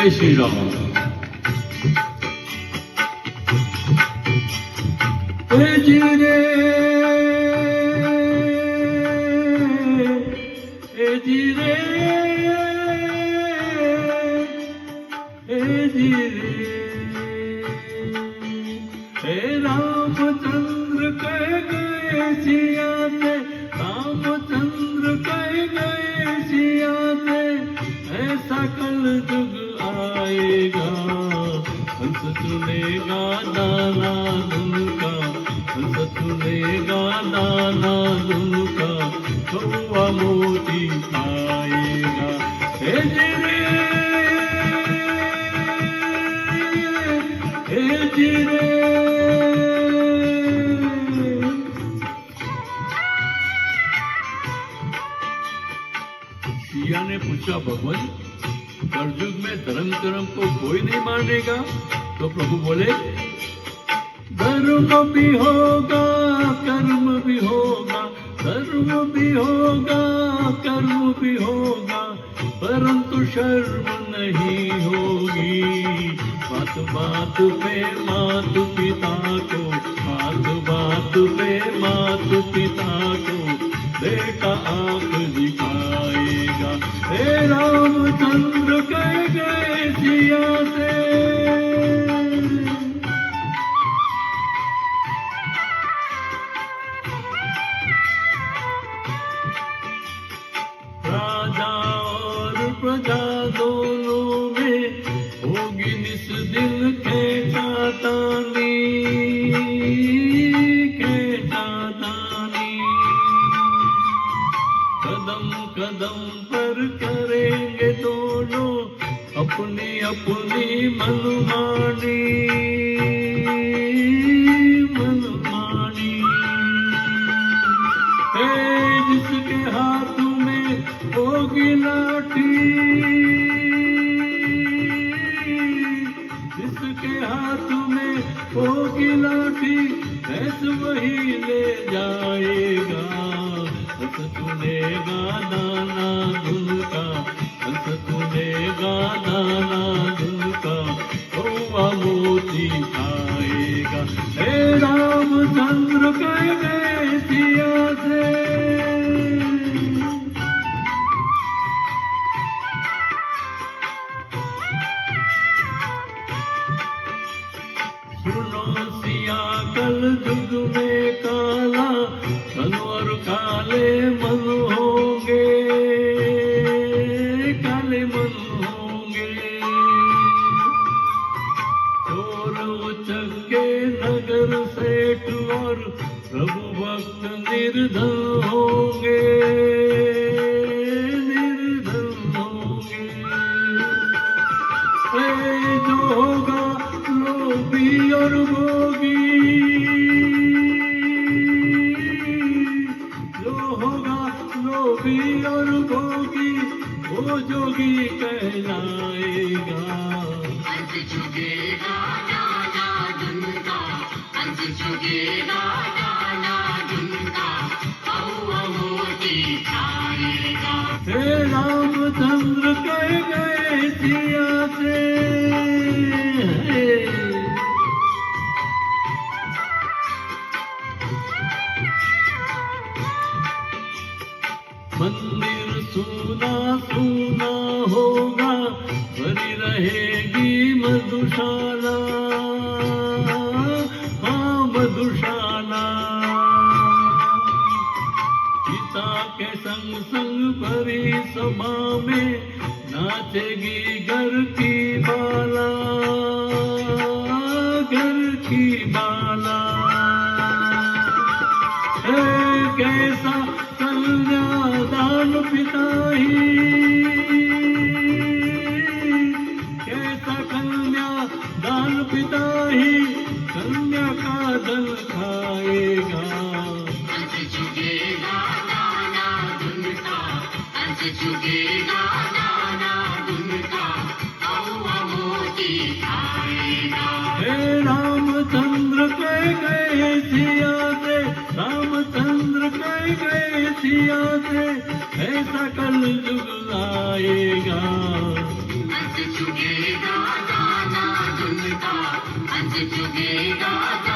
जय श्री राम। जी रे जी रे जी रे हे रामचंद्र कह गए सिया से, रामचंद्र कह गए सिया से, ऐसा कल जुग आएगा, हंस चुनेगा दाना धुन का, हंस चुनेगा दाना धुन का, कौवा मोती खाएगा। हे जिरे हे जिरे। सिया ने पूछा, भगवान कलयुग में धर्म कर्म को कोई नहीं मानेगा? तो प्रभु बोले, धर्म भी होगा कर्म भी होगा, धर्म भी होगा कर्म भी होगा, परंतु शर्म नहीं होगी। बात बात पे मात पिता को, बात बात पे मात पिता को, बेटा आप दिखाएगा। हे रामचंद्र कह गए सिया से, राजा और प्रजा दोनों में होगी निस दिन खेचातानी, खेचातानी। कदम कदम पर करेंगे दोनों अपनी अपनी मनमानी, मनमानी। जिसके हाथ में होगी लाठी, जिसके हाथ में होगी लाठी, ऐसे वही ले जाएगा। हंस चुनेगा दाना धुन का, हंस चुनेगा दाना धुन का, कौवा मोती खाएगा। हे रामचंद्र कह गए सिया से, सुनो सिया कल जुग में काला धन और काले मन होंगे, काले मन होंगे। चोर उचक्के नगर सेठ और प्रभु भक्त निर्धन होंगे, निर्धन होंगे। जो होगा लोभी और भोगी, जो होगा लोभी और भोगी, वो जोगी कहलाएगा। हंस चुकेगा दाना धुन का, हंस चुकेगा दाना धुन का, कौवा मोती खाएगा। हे रामचंद्र कह गए सिया से, मंदिर सूना सूना होगा, भरी रहेगी मधुशाला, हाँ मधुशाला। पिता के संग संग भरी सभा में नाचेगी घर की बाला, घर की बाला। कैसा कन्यादान पिता ही, कैसा कन्यादान पिता ही, कन्या का धन खाएगा। हंस चुकेगा दाना धुन का, हंस चुकेगा दाना धुन का, कौवा मोती खाएगा। हे रामचंद्र कह गए सिया से, रामचंद्र कह गए सिया से, ऐसा कल जुग आएगा। हंस चुकेगा गाना धुन का हंस चुकेगा